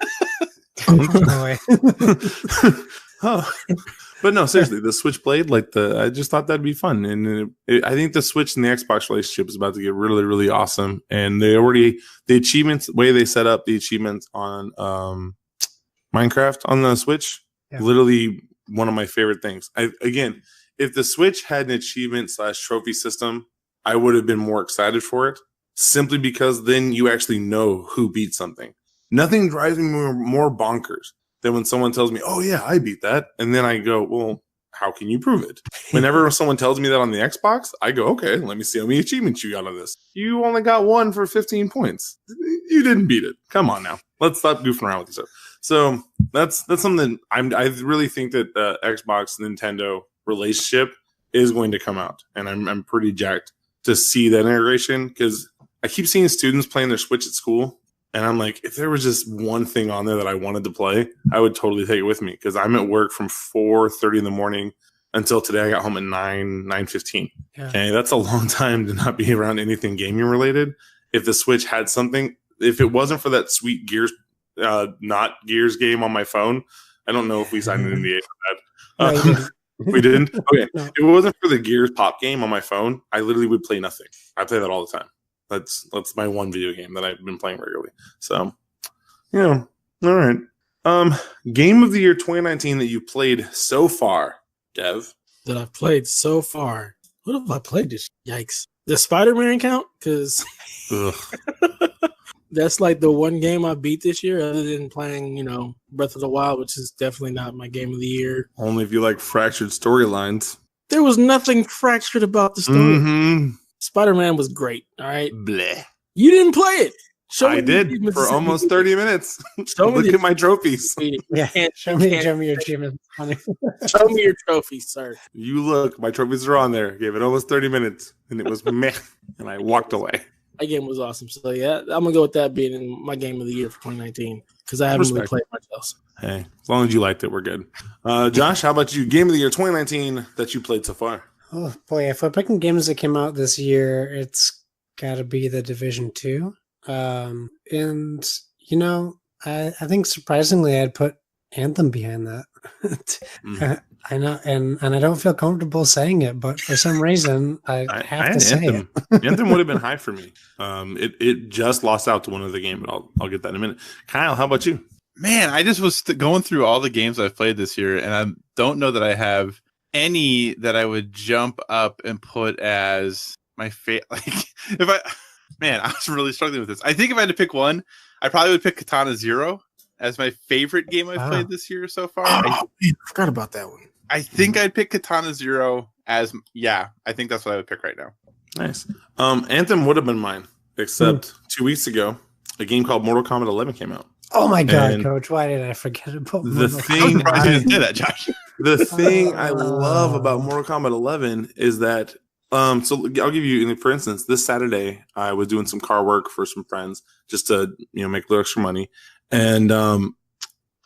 Oh. But no, seriously, the Switchblade, I just thought that'd be fun. And I think the Switch and the Xbox relationship is about to get really, really awesome. And the achievements, way they set up the achievements on Minecraft on the Switch, literally one of my favorite things. Again, if the Switch had an achievement / trophy system, I would have been more excited for it, simply because then you actually know who beat something. Nothing drives me more bonkers than when someone tells me, oh yeah, I beat that. And then I go, well, how can you prove it? Whenever someone tells me that on the Xbox, I go, okay, let me see how many achievements you got on this. You only got one for 15 points. You didn't beat it. Come on now. Let's stop goofing around with yourself. So that's something I really think that the Xbox Nintendo relationship is going to come out, and I'm pretty jacked to see that integration, because I keep seeing students playing their Switch at school, and I'm like, if there was just one thing on there that I wanted to play, I would totally take it with me, because I'm at work from 4:30 in the morning until today. I got home at 9:15. Yeah. Okay, that's a long time to not be around anything gaming related. If the Switch had something, if it wasn't for that sweet Gears, not Gears game on my phone, I don't know if we signed an NDA for that. No, we didn't? Okay. No. If it wasn't for the Gears Pop game on my phone, I literally would play nothing. I play that all the time. That's my one video game that I've been playing regularly. So, yeah. All right. Game of the year 2019 that you played so far, Dev. That I've played so far. What have I played this? Yikes. Does Spider-Man count? Because that's like the one game I beat this year, other than playing, Breath of the Wild, which is definitely not my game of the year. Only if you like fractured storylines. There was nothing fractured about the story. Mm-hmm. Spider-Man was great. All right. Bleh. You didn't play it. I did for almost 30 minutes. Look at my trophies. Yeah. Show me your achievements. Show me your trophies, sir. You look, my trophies are on there. Gave it almost 30 minutes, and it was meh, and I walked away. That game was awesome. So, yeah, I'm going to go with that being my game of the year for 2019, because I haven't really played much else. Hey, as long as you liked it, we're good. Josh, how about you? Game of the year 2019 that you played so far? Oh, boy. If we're picking games that came out this year, it's got to be The Division 2. And, I think surprisingly I'd put Anthem behind that. I know, and I don't feel comfortable saying it, but for some reason I have to say Anthem. it. Anthem would have been high for me. It just lost out to one of the game, but I'll get that in a minute. Kyle, how about you? Man, I just was going through all the games I've played this year, and I don't know that I have any that I would jump up and put as my favorite. I was really struggling with this. I think if I had to pick one, I probably would pick Katana Zero as my favorite game I've played this year so far. I forgot about that one. I think I'd pick Katana Zero as, I think that's what I would pick right now. Nice. Anthem would have been mine, except 2 weeks ago, a game called Mortal Kombat 11 came out. Oh my God, Coach! Why did I forget about the thing? I didn't say that, Josh. The thing I love about Mortal Kombat 11 is that. So I'll give you, for instance, this Saturday I was doing some car work for some friends just to make a little extra money, and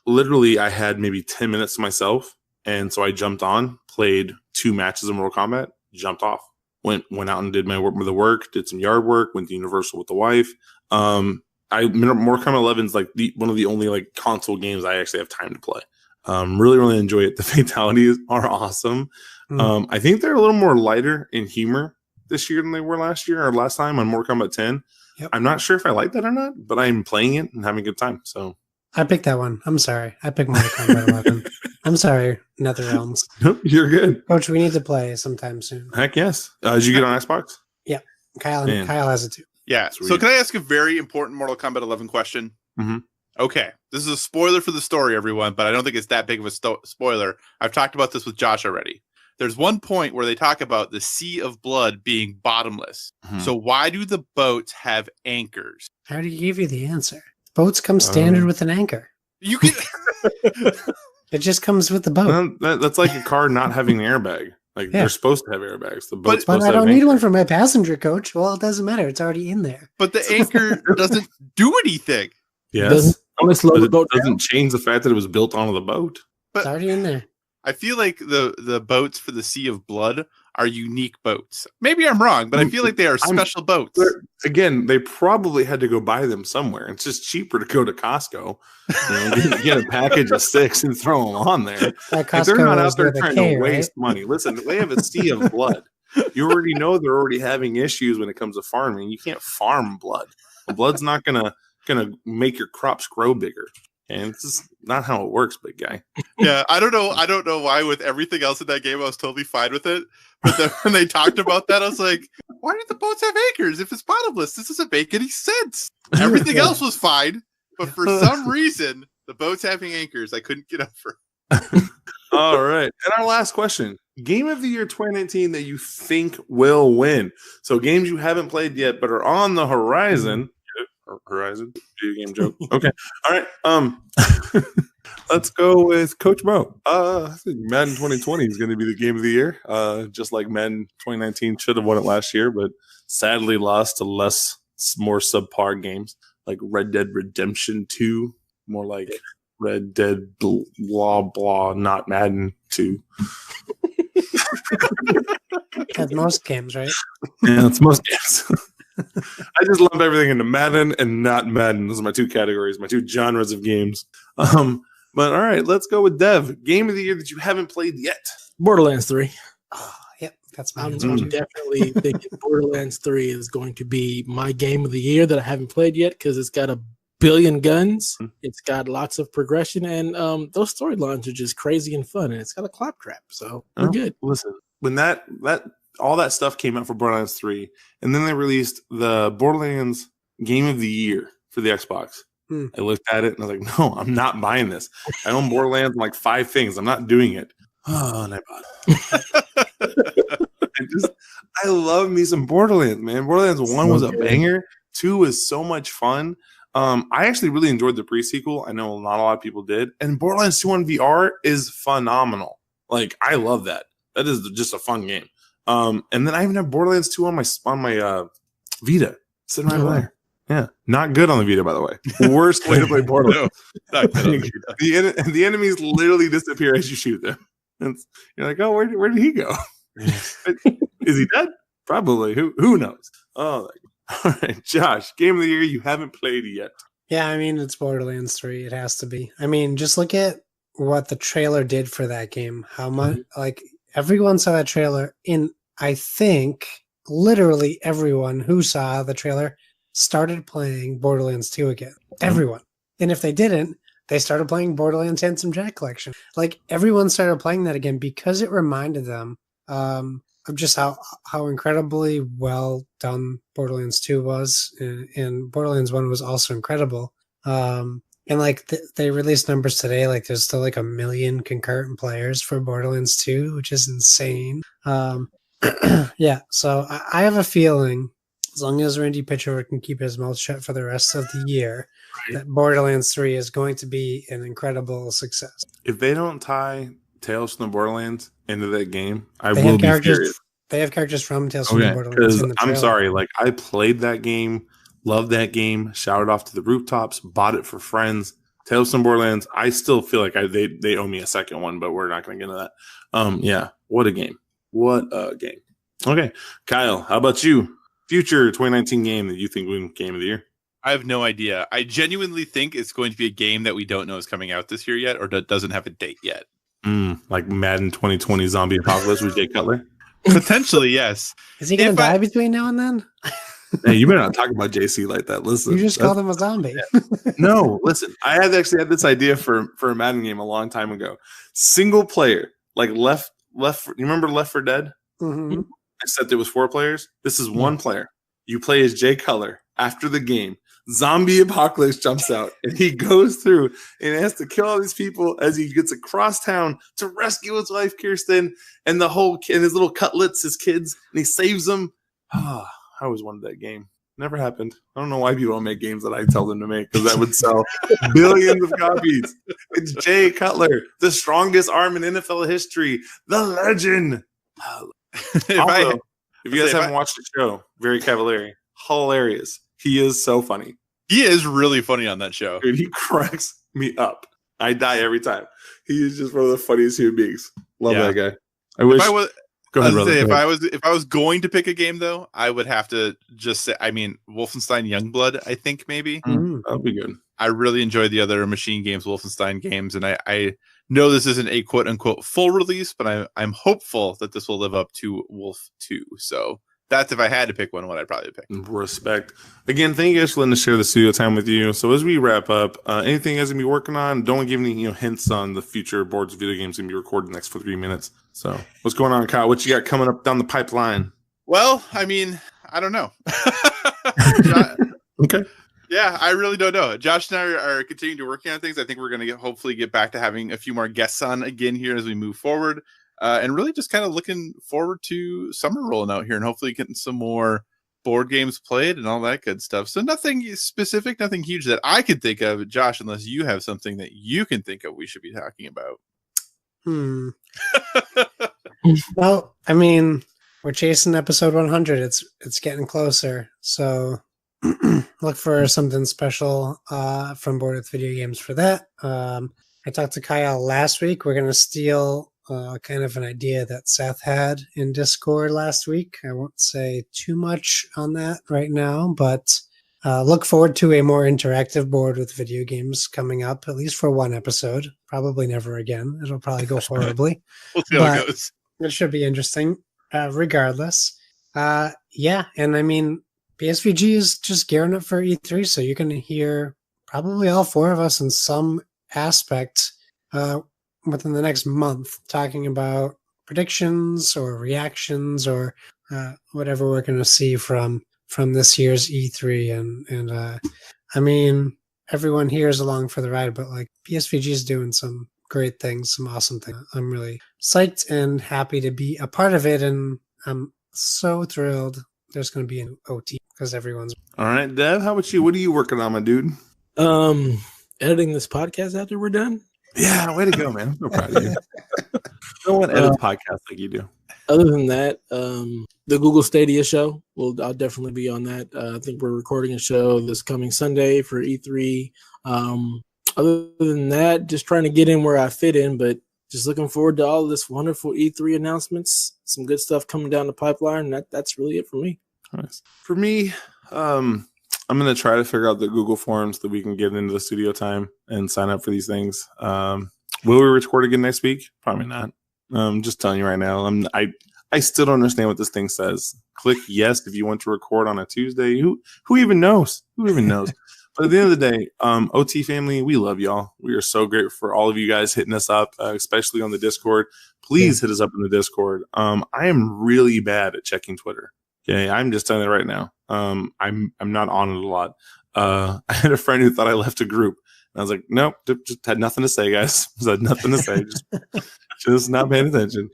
literally I had maybe 10 minutes to myself, and so I jumped on, played 2 matches of Mortal Kombat, jumped off, went out and did my work, did some yard work, went to Universal with the wife. Mortal Kombat 11 is like one of the only console games I actually have time to play. Really, really enjoy it. The fatalities are awesome. I think they're a little more lighter in humor this year than they were last year or last time on Mortal Kombat 10. Yep. I'm not sure if I like that or not, but I'm playing it and having a good time. So I picked that one. I'm sorry. I picked Mortal Kombat 11. I'm sorry, NetherRealms. Nope, you're good. Coach, we need to play sometime soon. Heck yes. Did you get on Xbox? Yeah. Kyle has it too. Yeah. Sweet. So can I ask a very important Mortal Kombat 11 question? Mm-hmm. Okay. This is a spoiler for the story, everyone, but I don't think it's that big of a spoiler. I've talked about this with Josh already. There's one point where they talk about the Sea of Blood being bottomless. Mm-hmm. So why do the boats have anchors? I already gave you the answer. Boats come standard with an anchor. You can. It just comes with the boat. That's like a car not having an airbag. They're supposed to have airbags. The boat's but I don't need one for my passenger, Coach. Well, it doesn't matter. It's already in there. But the anchor doesn't do anything. Yes. The boat doesn't change the fact that it was built onto the boat. But it's already in there. I feel like the boats for the Sea of Blood are unique boats. Maybe I'm wrong, but I feel like they are special boats. Again, they probably had to go buy them somewhere. It's just cheaper to go to Costco, get a package of 6 and throw them on there. They're not out there trying to waste money. Listen, they have a Sea of Blood. You already know they're already having issues when it comes to farming. You can't farm blood. Blood's not gonna make your crops grow bigger. And it's just not how it works, big guy. Yeah, I don't know why with everything else in that game I was totally fine with it. But then when they talked about that, I was like, why do the boats have anchors if it's bottomless? This doesn't make any sense. Everything else was fine, but for some reason, the boats having anchors, I couldn't get over. All right. And our last question. Game of the year 2019 that you think will win. So games you haven't played yet but are on the horizon. Horizon? Video game joke. Okay. All right. Let's go with Coach Mo. I think Madden 2020 is going to be the game of the year. Just like Madden 2019 should have won it last year, but sadly lost to more subpar games like Red Dead Redemption 2, more like Red Dead blah blah, not Madden 2. That's most games, right? Yeah, it's most games. I just lump everything into Madden and not Madden. Those are my two categories, my two genres of games. But all right, let's go with Dev. Game of the year that you haven't played yet. Borderlands 3. Oh, yep, that's my I'm answer too. definitely thinking Borderlands 3 is going to be my game of the year that I haven't played yet because it's got a billion guns. It's got lots of progression, and those storylines are just crazy and fun, and it's got a claptrap, so we're good. Listen, when that all that stuff came out for Borderlands 3, and then they released the Borderlands Game of the Year for the Xbox. I looked at it and I was like, no, I'm not buying this. I own Borderlands and like 5 things. I'm not doing it. Oh, and I bought it. I love me some Borderlands, man. Borderlands 1 was a banger. 2 was so much fun. I actually really enjoyed the pre-sequel. I know not a lot of people did. And Borderlands 2 on VR is phenomenal. Like, I love that. That is just a fun game. And then I even have Borderlands 2 on my Vita, sitting right over there. Yeah, not good on the Vita, by the way. Worst way to play Borderlands. No, not good on the Vita. The enemies literally disappear as you shoot them. And you're like, oh, where did he go? Is he dead? Probably. Who knows? Oh, all right, Josh. Game of the year you haven't played yet. Yeah, I mean it's Borderlands 3. It has to be. I mean, just look at what the trailer did for that game. How much like everyone saw that trailer. I think literally everyone who saw the trailer started playing Borderlands 2 again. Everyone. And if they didn't, they started playing Borderlands Handsome Jack Collection. Like, everyone started playing that again because it reminded them of just how incredibly well done Borderlands 2 was. And Borderlands 1 was also incredible. And, like, they released numbers today. Like, there's still, like, 1 million concurrent players for Borderlands 2, which is insane. Yeah, so I have a feeling, as long as Randy Pitchford can keep his mouth shut for the rest of the year, that Borderlands 3 is going to be an incredible success. If they don't tie Tales from the Borderlands into that game, I will be furious. They have characters from Tales from the Borderlands in the trailer. I'm sorry, like, I played that game, loved that game, shouted off to the rooftops, bought it for friends. Tales from Borderlands, I still feel like they owe me a second one, but we're not going to get into that. Yeah, what a game. What a game. Okay, Kyle, how about you? Future 2019 game that you think will win Game of the Year? I have no idea. I genuinely think it's going to be a game that we don't know is coming out this year yet, or doesn't have a date yet. Like Madden 2020 Zombie Apocalypse with Jay Cutler? Potentially, yes. Is he going to die between now and then? Hey, you better not talk about JC like that. Listen, you just called him a zombie. No, listen. I had actually had this idea for a Madden game a long time ago. Single player, like left. You remember Left 4 Dead? Mm-hmm. Except it was 4 players. This is 1 player. You play as Jay Cutler. After the game, zombie apocalypse jumps out, and he goes through and has to kill all these people as he gets across town to rescue his wife Kirsten and his little cutlets, his kids, and he saves them. I always wanted that game. Never happened. I don't know why people don't make games that I tell them to make, because that would sell billions of copies. It's Jay Cutler, the strongest arm in NFL history, the legend. If you guys haven't watched the show, Very Cavalieri, hilarious. He is so funny. He is really funny on that show. Dude, he cracks me up. I die every time. He is just one of the funniest human beings. Love that guy. I wish. Go ahead, brother. If I was going to pick a game, though, I would have to just say, I mean, Wolfenstein Youngblood, I think maybe. That'll be good. I really enjoyed the other Machine Games, Wolfenstein games, and I know this isn't a quote unquote full release, but I'm hopeful that this will live up to Wolf 2. So that's if I had to pick one, what I'd probably pick. Respect. Again, thank you guys for letting us share the studio time with you. So as we wrap up, anything you guys gonna be working on? Don't give any hints on the future boards video games gonna be recorded next for 3 minutes. So what's going on, Kyle? What you got coming up down the pipeline? Well, I mean, I don't know. Okay. Yeah, I really don't know. Josh and I are continuing to working on things. I think we're going to hopefully get back to having a few more guests on again here as we move forward. And really just kind of looking forward to summer rolling out here and hopefully getting some more board games played and all that good stuff. So nothing specific, nothing huge that I could think of, Josh, unless you have something that you can think of we should be talking about. Well, I mean, we're chasing episode 100. It's getting closer. So look for something special from Board with Video Games for that. I talked to Kyle last week. We're going to steal kind of an idea that Seth had in Discord last week. I won't say too much on that right now, but look forward to a more interactive Board with Video Games coming up, at least for one episode. Probably never again. It'll probably go horribly. We'll see how it goes. It should be interesting regardless. Yeah, and I mean, PSVG is just gearing up for E3, so you can hear probably all four of us in some aspect within the next month talking about predictions or reactions or whatever we're going to see from this year's E3. And I mean, everyone here is along for the ride, but like PSVG is doing some great things, some awesome things. I'm really psyched and happy to be a part of it, and I'm so thrilled there's going to be an OT because everyone's... All right, Dev, how about you? What are you working on, my dude? Editing this podcast after we're done. Yeah, way to go, man. I'm so proud of you. No one edits podcasts like you do. Other than that, the Google Stadia show, I'll definitely be on that. I think we're recording a show this coming Sunday for E3. Other than that, just trying to get in where I fit in, but just looking forward to all of this wonderful E3 announcements. Some good stuff coming down the pipeline. That's really it for me. Nice. For me, I'm going to try to figure out the Google Forms that we can get into the studio time and sign up for these things. Will we record again next week? Probably not. Just telling you right now. I still don't understand what this thing says. Click yes if you want to record on a Tuesday. Who even knows? Who even knows? But at the end of the day, OT family, we love y'all. We are so grateful for all of you guys hitting us up, especially on the Discord. Please hit us up in the Discord. I am really bad at checking Twitter. Okay, I'm just telling you right now. I'm not on it a lot. I had a friend who thought I left a group. And I was like, nope, just had nothing to say, guys. Just had nothing to say. Just not paying attention.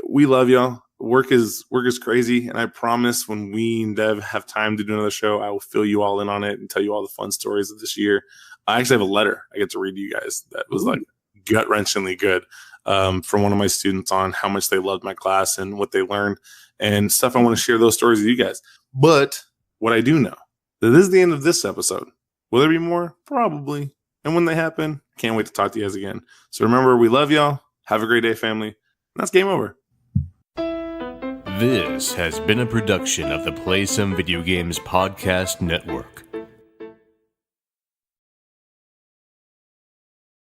We love y'all. Work is crazy, and I promise when we and Dev have time to do another show, I will fill you all in on it and tell you all the fun stories of this year. I actually have a letter I get to read to you guys that was like gut-wrenchingly good from one of my students on how much they loved my class and what they learned and stuff. I want to share those stories with you guys. But what I do know, that this is the end of this episode. Will there be more? Probably. And when they happen, can't wait to talk to you guys again. So remember, we love y'all. Have a great day, family. And that's game over. This has been a production of the Play Some Video Games Podcast Network.